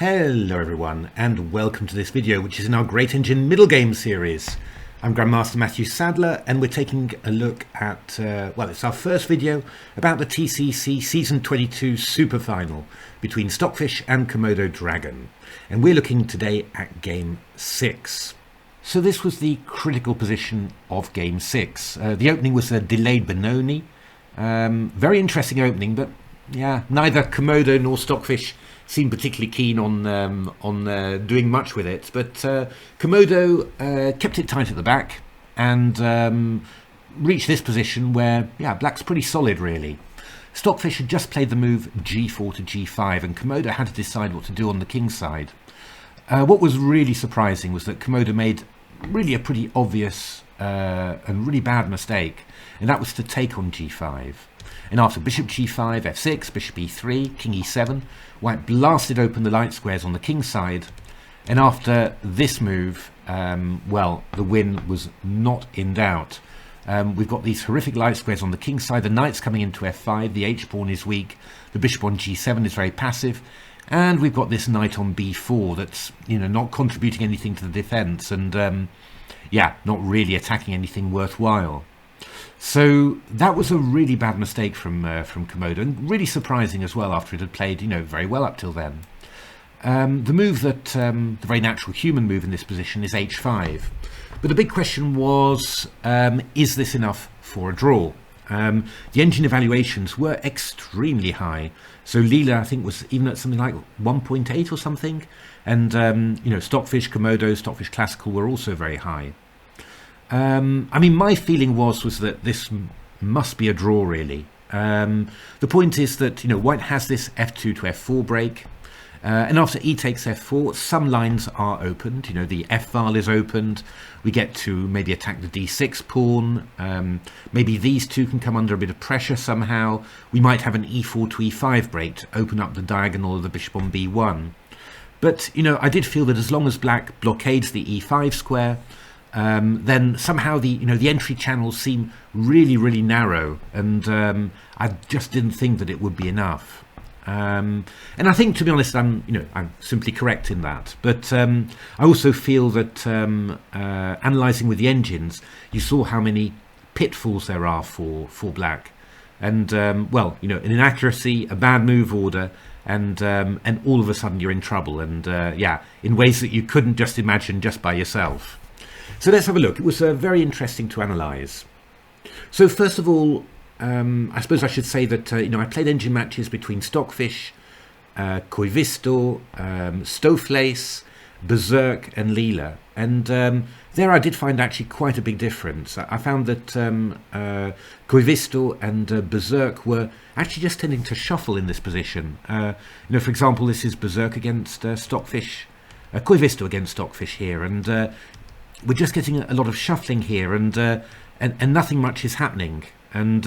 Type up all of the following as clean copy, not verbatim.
Hello everyone, and welcome to this video, which is in our Great Engine Middlegames series. I'm Grandmaster Matthew Sadler, and we're taking a look at, well, it's our first video about the TCEC Season 22 SuperFinal between Stockfish and Komodo Dragon. And we're looking today at Game 6. So this was the critical position of Game 6. The opening was a delayed Benoni. Very interesting opening, but yeah, neither Komodo nor Stockfish seemed particularly keen on doing much with it, but Komodo kept it tight at the back and reached this position where, yeah, black's pretty solid really. Stockfish had just played the move g4 to g5, and Komodo had to decide what to do on the king side. What was really surprising was that Komodo made really a pretty obvious and really bad mistake, and that was to take on g5. And after bishop g5, f6, bishop e3, king e7, white blasted open the light squares on the king side. And after this move, well, the win was not in doubt. We've got these horrific light squares on the king side. The knight's coming into f5, the h-pawn is weak, the bishop on g7 is very passive, and we've got this knight on b4 that's, you know, not contributing anything to the defense, and yeah, not really attacking anything worthwhile. So that was a really bad mistake from Komodo, and really surprising as well after it had played, you know, very well up till then. The move that, the very natural human move in this position is h5. But the big question was, is this enough for a draw? The engine evaluations were extremely high. So Leela, I think, was even at something like 1.8 or something. And, you know, Stockfish, Komodo, Stockfish Classical were also very high. I mean, my feeling was that this must be a draw, really. The point is that, you know, white has this f2 to f4 break, and after e takes f4, some lines are opened. You know, the f-file is opened. We get to maybe attack the d6 pawn. Maybe these two can come under a bit of pressure somehow. We might have an e4 to e5 break to open up the diagonal of the bishop on b1. But, you know, I did feel that as long as black blockades the e5 square, then somehow the entry channels seem really narrow, and I just didn't think that it would be enough. And I think, to be honest, I'm simply correct in that. But I also feel that analysing with the engines, you saw how many pitfalls there are for black, and well, you know, an inaccuracy, a bad move order, and all of a sudden you're in trouble, and yeah, in ways that you couldn't just imagine just by yourself. So let's have a look. It was very interesting to analyse. So first of all, I suppose I should say that you know, I played engine matches between Stockfish, Koivisto, Stoofvlees, Berserk and Leela, and there I did find actually quite a big difference. I found that Koivisto and Berserk were actually just tending to shuffle in this position. You know, for example, this is Berserk against Stockfish, Koivisto against Stockfish here, and we're just getting a lot of shuffling here, and nothing much is happening. And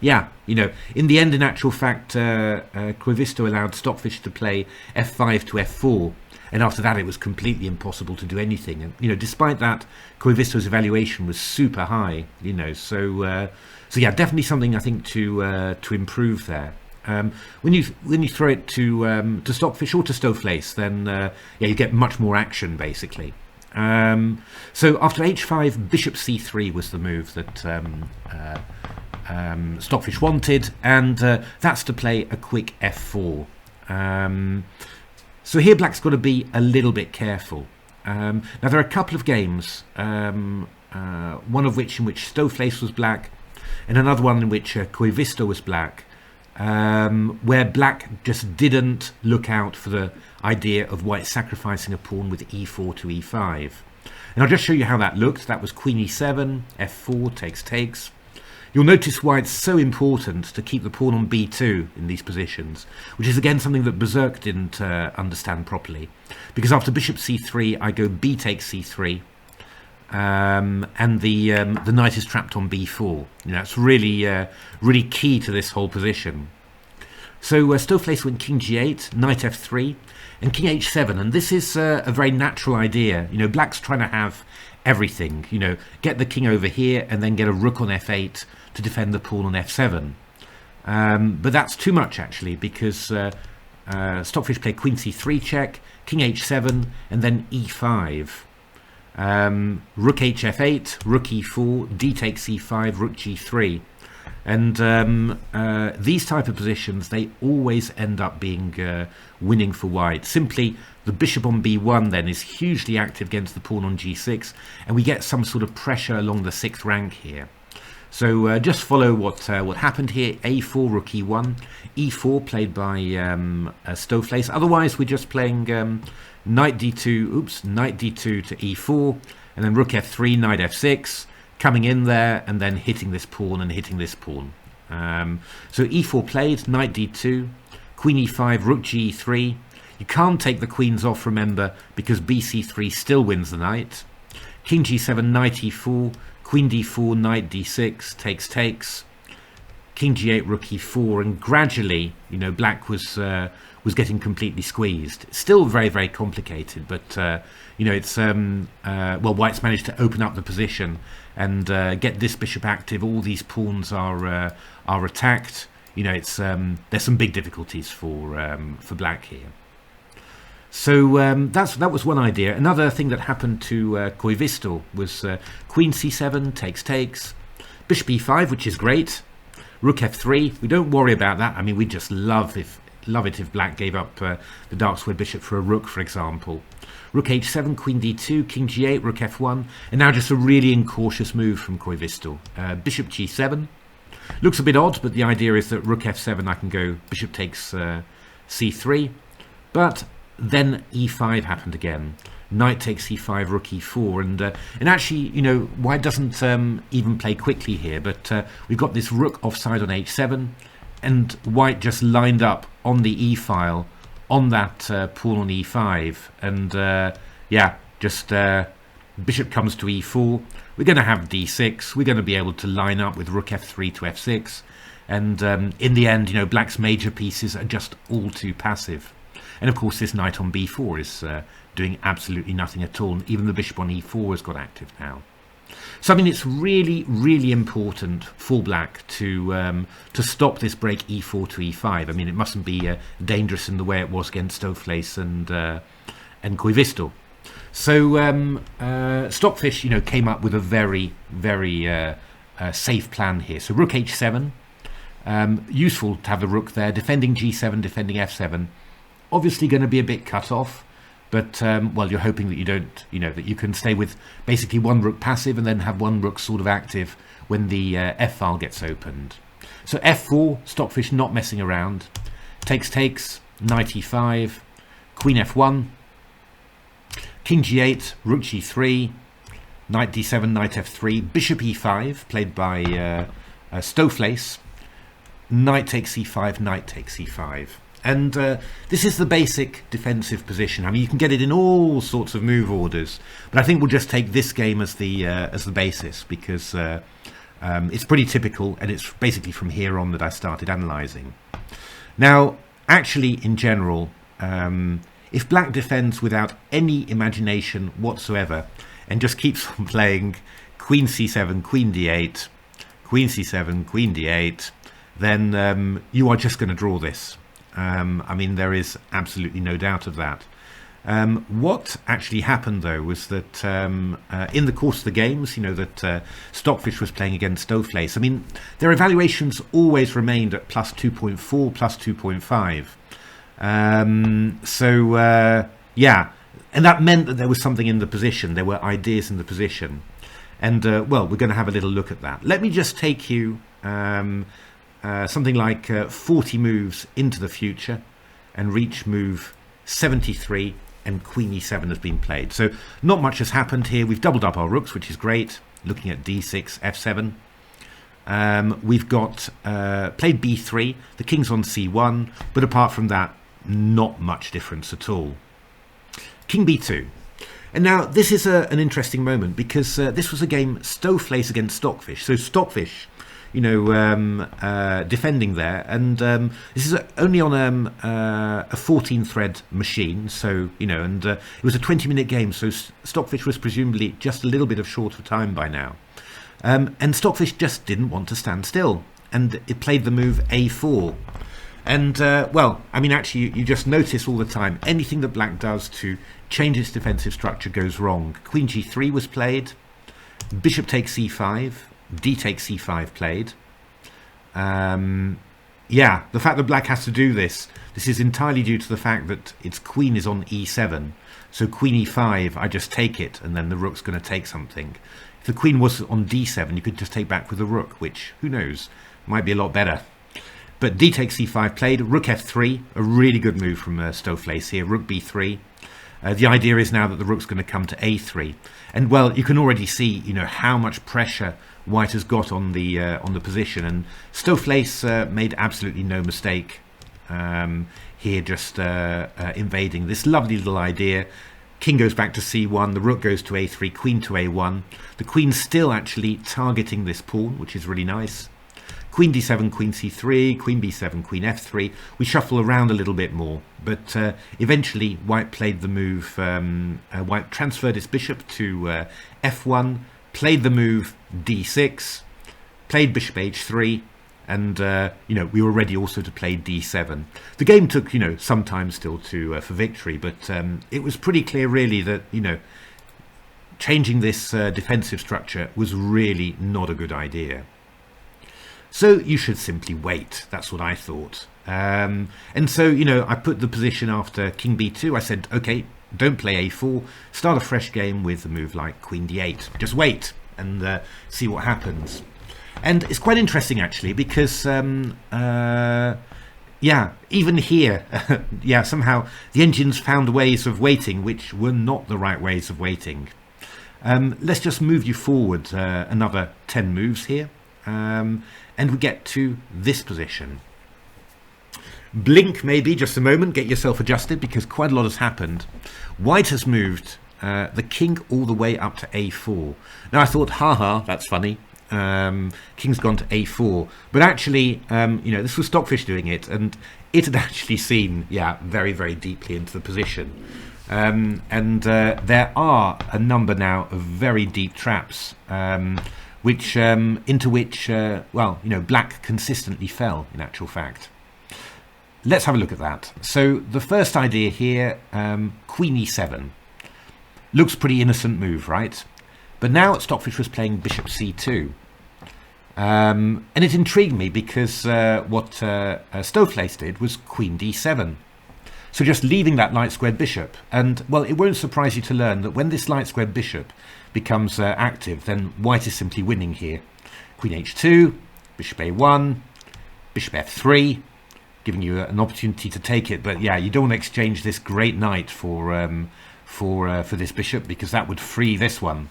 yeah, you know, in the end, in actual fact, Koivisto allowed Stockfish to play f5 to f4, and after that it was completely impossible to do anything. And, you know, despite that, Koivisto's evaluation was super high, you know, so yeah, definitely something I think to improve there. When you throw it to Stockfish or to Stoofvlees, then yeah, you get much more action basically. So after h5, bishop c3 was the move that Stockfish wanted, and that's to play a quick f4. So here black's got to be a little bit careful. Now there are a couple of games, one of which in which Stoofvlees was black, and another one in which Koivisto was black, where black just didn't look out for the idea of white sacrificing a pawn with e4 to e5. And I'll just show you how that looked. That was queen e7, f4, takes. You'll notice why it's so important to keep the pawn on b2 in these positions, which is again something that Berserk didn't understand properly. Because after bishop c3, I go b takes c3, and the knight is trapped on b4. You know, that's really key to this whole position. So Stoofvlees went king g8, knight f3, and king h7, and this is a very natural idea. You know, black's trying to have everything. You know, get the king over here, and then get a rook on f8 to defend the pawn on f7. But that's too much actually, because Stockfish play Queen C3 check, King H7, and then E5. Rook HF8, Rook E4, D takes E5, Rook G3. And these type of positions, they always end up being winning for white. Simply, the bishop on B1 then is hugely active against the pawn on G6, and we get some sort of pressure along the 6th rank here. So just follow what happened here. A4, Rook E1, E4 played by Stoofvlees. Otherwise, we're just playing Knight D2, Knight D2 to E4, and then Rook F3, Knight F6, coming in there and then hitting this pawn and hitting this pawn. So E4 played, Knight D2, Queen E5, Rook G3. You can't take the queens off, remember, because BC3 still wins the knight. King G7, Knight E4, Queen D4, Knight D6, takes. King G8, Rook E4, and gradually, you know, Black was getting completely squeezed. Still very, very complicated, but you know, it's well, White's managed to open up the position and get this bishop active. All these pawns are attacked. You know, it's there's some big difficulties for Black here. So that was one idea. Another thing that happened to Koivisto was Queen C7 takes, Bishop E5, which is great. Rook F3. We don't worry about that. I mean, we just love it if Black gave up the dark square bishop for a rook, for example. Rook H7, Queen D2, King G8, Rook F1, and now just a really incautious move from Koivisto. Bishop G7. Looks a bit odd, but the idea is that Rook F7, I can go Bishop takes C3, but then E5 happened again. Knight takes E5, Rook E4, and actually, you know, White doesn't even play quickly here, but we've got this rook offside on H7, and White just lined up on the E file on that pawn on E5, and yeah, just bishop comes to E4. We're going to have D6. We're going to be able to line up with Rook F3 to F6, and in the end, you know, Black's major pieces are just all too passive. And of course, this knight on B4 is doing absolutely nothing at all. Even the bishop on E4 has got active now. So I mean, it's really, really important for Black to stop this break E4 to E5. I mean, it mustn't be dangerous in the way it was against Stoofvlees and Koivisto. So Stockfish, you know, came up with a very, very safe plan here. So Rook H7, useful to have the rook there, defending G7, defending F7. Obviously going to be a bit cut off, but well, you're hoping that you don't, you know, that you can stay with basically one rook passive and then have one rook sort of active when the F file gets opened. So F4, Stockfish not messing around, takes, Knight E5, Queen F1, King G8, Rook G3, Knight D7, Knight F3, Bishop E5, played by Stoofvlees, Knight takes E5, Knight takes E5. And this is the basic defensive position. I mean, you can get it in all sorts of move orders, but I think we'll just take this game as the basis, because it's pretty typical, and it's basically from here on that I started analysing. Now, actually, in general, if Black defends without any imagination whatsoever and just keeps on playing Queen C7, Queen D8, Queen C7, Queen D8, then you are just going to draw this. I mean, there is absolutely no doubt of that. What actually happened, though, was that in the course of the games, you know, that Stockfish was playing against Stoofvlees, I mean, their evaluations always remained at plus 2.4, plus 2.5. So, yeah, and that meant that there was something in the position. There were ideas in the position. And, well, we're going to have a little look at that. Let me just take you something like 40 moves into the future and reach move 73, and Queen E7 has been played. So not much has happened here. We've doubled up our rooks, which is great. Looking at D6, F7. We've got played B3, the king's on C1, but apart from that, not much difference at all. King B2. And now this is an interesting moment, because this was a game Stoofvlees against Stockfish. So Stockfish, you know, defending there, and this is only on a 14-thread machine, so, you know, and it was a 20-minute game, so Stockfish was presumably just a little bit of short of time by now. And Stockfish just didn't want to stand still, and it played the move A4. And, well, I mean, actually, you just notice all the time, anything that black does to change its defensive structure goes wrong. Queen g3 was played, bishop takes c5, d takes c5 played. Yeah, the fact that black has to do this is entirely due to the fact that its queen is on e7. So queen e5, I just take it, and then the rook's going to take something. If the queen was on d7, you could just take back with the rook, which, who knows, might be a lot better. But d takes c5 played, rook f3, a really good move from Stoofvlees here, rook b3. The idea is now that the rook's going to come to a3. And, well, you can already see, you know, how much pressure white has got on the position. And Stoofvlees made absolutely no mistake here, just invading this lovely little idea. King goes back to c1, the rook goes to a3, queen to a1. The queen's still actually targeting this pawn, which is really nice. Queen d7, queen c3, queen b7, queen f3. We shuffle around a little bit more, but eventually white played the move. White transferred its bishop to f1, played the move d6, played bishop h3, and you know, we were ready also to play d7. The game took, you know, some time still to for victory, but it was pretty clear really that, you know, changing this defensive structure was really not a good idea. So you should simply wait. That's what I thought. And so, you know, I put the position after king b2. I said, okay, don't play a4. Start a fresh game with a move like queen d8. Just wait and see what happens. And it's quite interesting, actually, because, yeah, even here, yeah, somehow the engines found ways of waiting which were not the right ways of waiting. Let's just move you forward another 10 moves here. And we get to this position. Blink maybe just a moment, get yourself adjusted, because quite a lot has happened. White has moved the king all the way up to a4. Now I thought, haha, that's funny. King's gone to a4, but actually, you know, this was Stockfish doing it, and it had actually seen, yeah, very, very deeply into the position. And there are a number now of very deep traps, which into which, well, you know, black consistently fell, in actual fact. Let's have a look at that. So the first idea here, queen e7. Looks pretty innocent move, right? But now Stockfish was playing bishop c2. And it intrigued me because what Stoofvlees did was queen d7. So just leaving that light squared bishop. And, well, it won't surprise you to learn that when this light squared bishop becomes active, then white is simply winning here. Queen h2, bishop a1, bishop f3, giving you an opportunity to take it. But yeah, you don't want to exchange this great knight for this bishop, because that would free this one.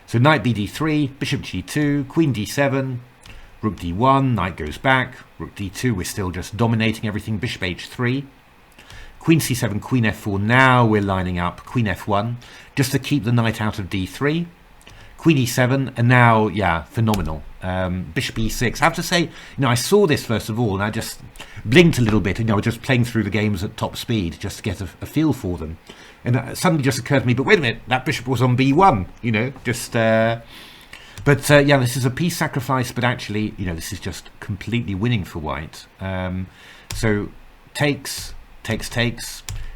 So knight bd3, bishop g2, queen d7, rook d1, knight goes back, rook d2, we're still just dominating everything, bishop h3. Queen c7, queen f4, now we're lining up, queen f1, just to keep the knight out of d3. Queen e7, and now, yeah, phenomenal. Bishop e6. I have to say, you know, I saw this first of all, and I just blinked a little bit, you know, just playing through the games at top speed, just to get a feel for them. And it suddenly just occurred to me, but wait a minute, that bishop was on b1, you know, just... But, yeah, this is a piece sacrifice, but actually, you know, this is just completely winning for white. So, takes...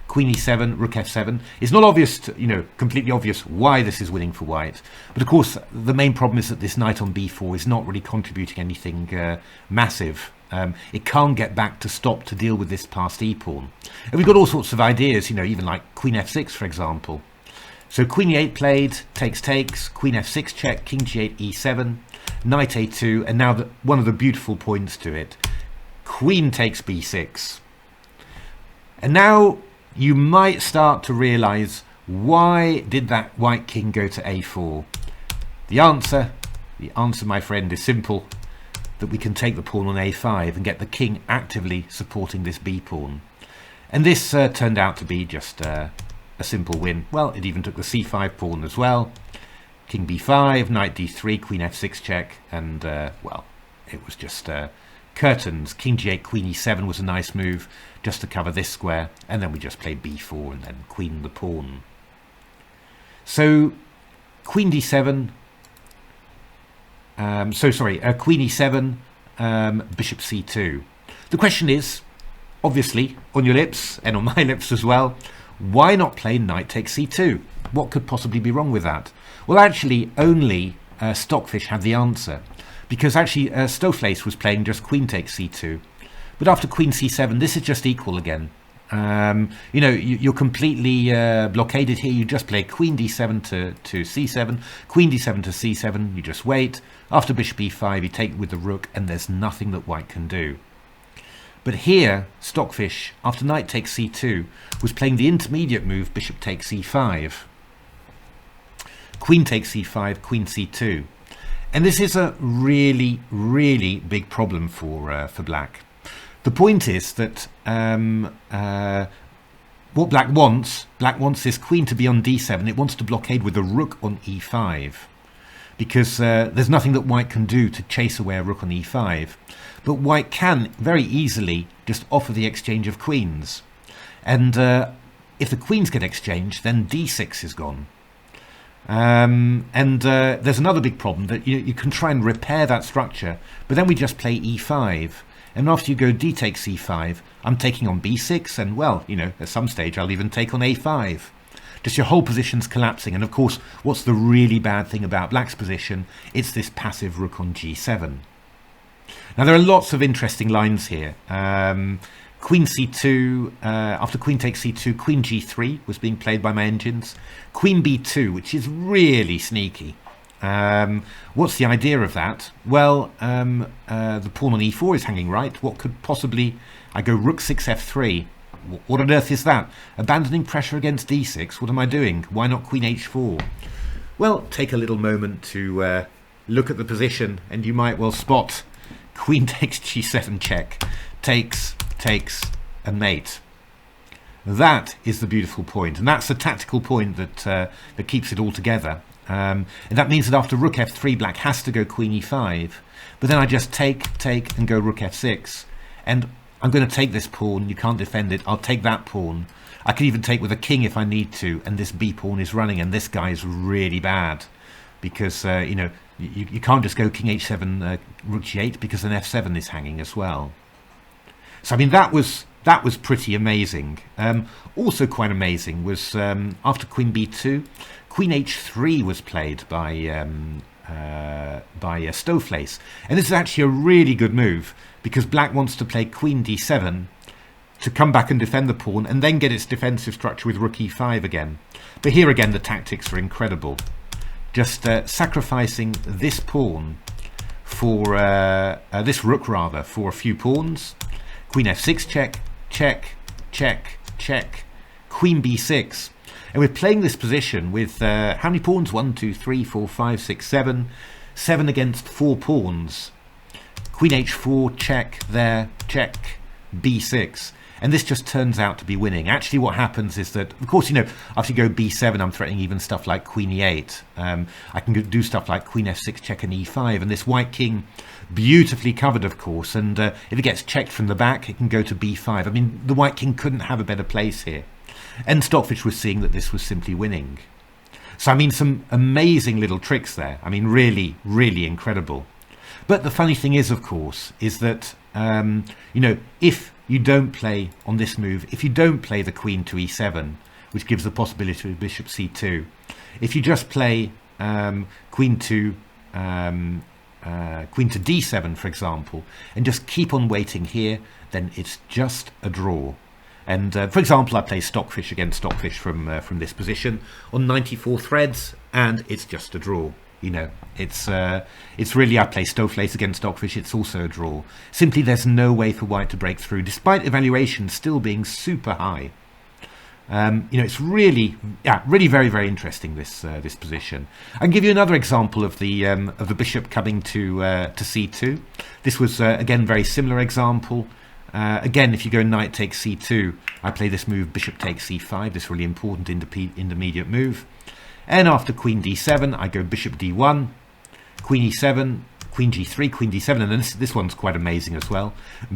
Queen e7, rook f7. It's not obvious, you know, completely obvious why this is winning for white. But of course, the main problem is that this knight on b4 is not really contributing anything massive. It can't get back to stop to deal with this passed e-pawn. And we've got all sorts of ideas, you know, even like queen f6, for example. So queen e8 played, takes, queen f6 check, king g8, e7, knight a2, and now one of the beautiful points to it, queen takes b6. And now you might start to realize, why did that white king go to a4? The answer, my friend, is simple. That we can take the pawn on a5 and get the king actively supporting this b-pawn. And this turned out to be just a simple win. Well, it even took the c5 pawn as well. King b5, knight d3, queen f6 check, and, well, it was just... curtains. King g8, queen e7 was a nice move just to cover this square, and then we just play b4 and then queen the pawn. So queen d7, queen e7, bishop c2. The question is, obviously on your lips and on my lips as well, why not play knight takes c2? What could possibly be wrong with that? Well, actually, only Stockfish had the answer, because actually Stoofvlees was playing just queen takes c2. But after queen c7, this is just equal again. You know, you're completely blockaded here. You just play queen d7 to c7, queen d7 to c7, you just wait. After bishop e5, you take with the rook, and there's nothing that white can do. But here, Stockfish, after knight takes c2, was playing the intermediate move, bishop takes e5. Queen takes c5, queen c2. And this is a really, really big problem for black. The point is that what black wants is queen to be on d7. It wants to blockade with the rook on e5, because there's nothing that white can do to chase away a rook on e5. But white can very easily just offer the exchange of queens. And if the queens get exchanged, then d6 is gone. There's another big problem, that you can try and repair that structure, but then we just play e5. And after you go d takes e5, I'm taking on b6, and well, you know, at some stage I'll even take on a5. Just your whole position's collapsing. And of course, what's the really bad thing about black's position? It's this passive rook on g7. Now there are lots of interesting lines here. Queen c2, after queen takes c2, queen g3 was being played by my engines. Queen b2, which is really sneaky. What's the idea of that? Well, the pawn on e4 is hanging right. What could possibly... I go rook 6 f3. What on earth is that? Abandoning pressure against d6? What am I doing? Why not queen h4? Well, take a little moment to look at the position, and you might well spot queen takes g7 check, takes, and mate. That is the beautiful point, and that's the tactical point that keeps it all together. And that means that after rook f3, black has to go queen e5, but then I just take, and go rook f6, and I'm going to take this pawn. You can't defend it. I'll take that pawn. I could even take with a king if I need to, and this b pawn is running, and this guy is really bad, because you know, you can't just go king h7, rook g8, because then f7 is hanging as well. So I mean, that was pretty amazing. Also quite amazing was after queen b2, queen h3 was played by Stoofvlees, and this is actually a really good move, because black wants to play queen d7 to come back and defend the pawn, and then get its defensive structure with rook e5 again. But here again, the tactics are incredible. Just sacrificing this pawn for this rook rather, for a few pawns. Queen f6 check, check, queen b6. And we're playing this position with how many pawns? 1, 2, 3, 4, 5, 6, 7. 7 against 4 pawns. Queen h4, check, there, check, b6. And this just turns out to be winning. Actually, what happens is that, of course, you know, after you go b7, I'm threatening even stuff like queen e8. I can do stuff like queen f6 check and e5. And this white king, beautifully covered, of course. And if it gets checked from the back, it can go to b5. I mean, the white king couldn't have a better place here. And Stockfish was seeing that this was simply winning. So, I mean, some amazing little tricks there. I mean, really, really incredible. But the funny thing is, of course, is that, you know, if you don't play on this move, if you don't play the queen to e7, which gives the possibility of bishop c2, if you just play queen to d7, for example, and just keep on waiting here, then it's just a draw. And for example, I play Stockfish against Stockfish from this position on 94 threads, and it's just a draw. You know, it's really, I play Stoofvlees against Stockfish, it's also a draw. Simply, there's no way for white to break through, despite evaluation still being super high. You know, it's really, really very, very interesting, this position. I can give you another example of the bishop coming to c2. This was again very similar example. Again, if you go knight takes c2, I play this move bishop takes c5. This really important intermediate move. And after queen d7, I go bishop d1, queen e7, queen g3, queen d7, and then this one's quite amazing as well.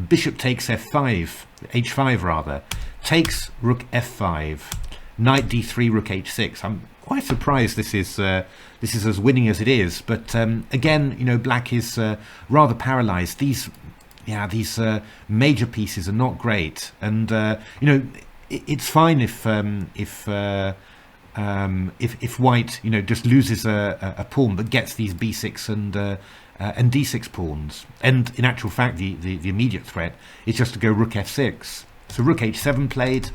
Bishop takes f5, h5 rather, takes rook f5, knight d3, rook h6. I'm quite surprised this is as winning as it is, but again, you know, black is rather paralyzed. These yeah, these major pieces are not great, and you know, it's fine if white, you know, just loses a pawn but gets these b6 and d6 pawns, and in actual fact the immediate threat is just to go rook f6. So rook h7 played,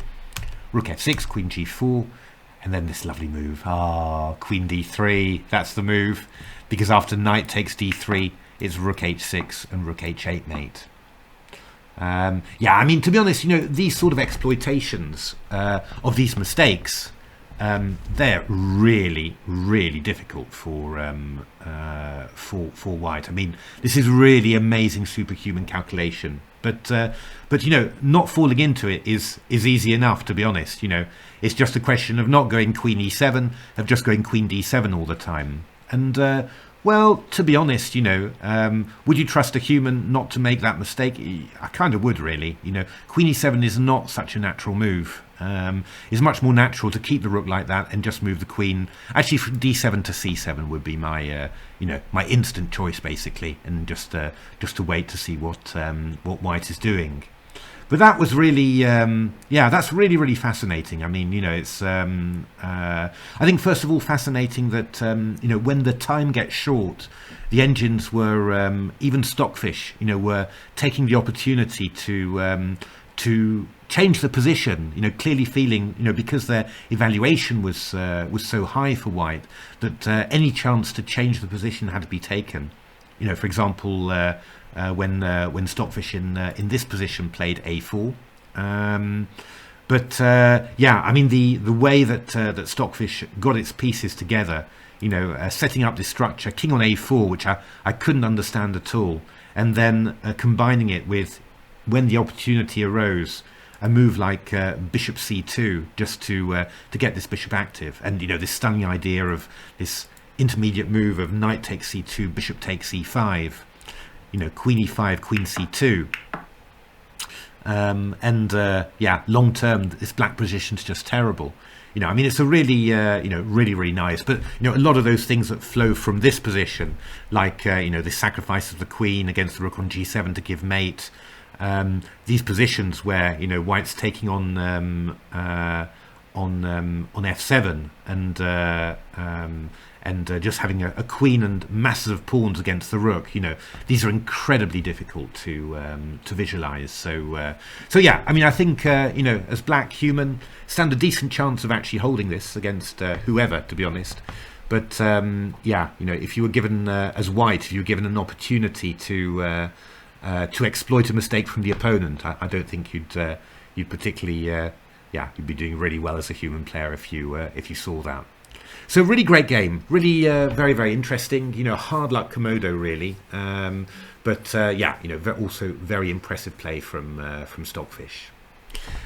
rook f6, queen g4, and then this lovely move, queen d3. That's the move, because after knight takes d3 it's rook h6 and rook h8 mate. Yeah, I mean, to be honest, you know, these sort of exploitations of these mistakes, they're really, really difficult for white. I mean, this is really amazing superhuman calculation. But you know, not falling into it is easy enough, to be honest. You know, it's just a question of not going queen e7, of just going queen d7 all the time. And well, to be honest, you know, would you trust a human not to make that mistake? I kind of would, really. You know, queen e7 is not such a natural move. It's much more natural to keep the rook like that and just move the queen. Actually, from d7 to c7 would be my, you know, my instant choice, basically, and just to wait to see what white is doing. But that was really, yeah, that's really, really fascinating. I mean, you know, it's, I think, first of all, fascinating that, you know, when the time gets short, the engines were, even Stockfish, you know, were taking the opportunity to change the position, you know, clearly feeling, you know, because their evaluation was so high for white, that any chance to change the position had to be taken. You know, for example, when Stockfish in this position played a4, but yeah, I mean, the way that that Stockfish got its pieces together, you know, setting up this structure, king on a4, which I couldn't understand at all, and then combining it with, when the opportunity arose, a move like bishop c2, just to get this bishop active, and you know, this stunning idea of this intermediate move of knight takes c2, bishop takes e5, you know, queen e5, queen c2, and yeah, long term this black position's just terrible. You know, I mean, it's a really, you know, really nice. But, you know, a lot of those things that flow from this position, like, you know, the sacrifice of the queen against the rook on g7 to give mate, these positions where, you know, white's taking on f7 and just having a queen and masses of pawns against the rook, you know, these are incredibly difficult to visualize. So yeah, I mean, I think, you know, as black human, stand a decent chance of actually holding this against whoever, to be honest. But yeah, you know, if you were given, as white, if you were given an opportunity to exploit a mistake from the opponent, I don't think you'd particularly, yeah, you'd be doing really well as a human player if you saw that. So really great game, really very interesting. You know, hard luck Komodo, really, but yeah, you know, also very impressive play from Stockfish.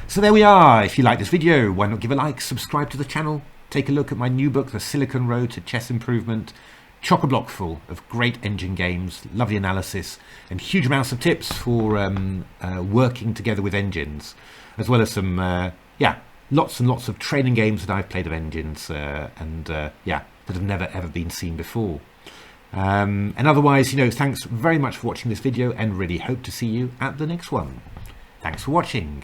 So there we are. If you like this video, why not give a like, subscribe to the channel, take a look at my new book, The Silicon Road to Chess Improvement. Chock-a-block full of great engine games, lovely analysis, and huge amounts of tips for working together with engines, as well as some, yeah, lots and lots of training games that I've played of engines, and yeah, that have never ever been seen before. And otherwise, you know, thanks very much for watching this video, and really hope to see you at the next one. Thanks for watching.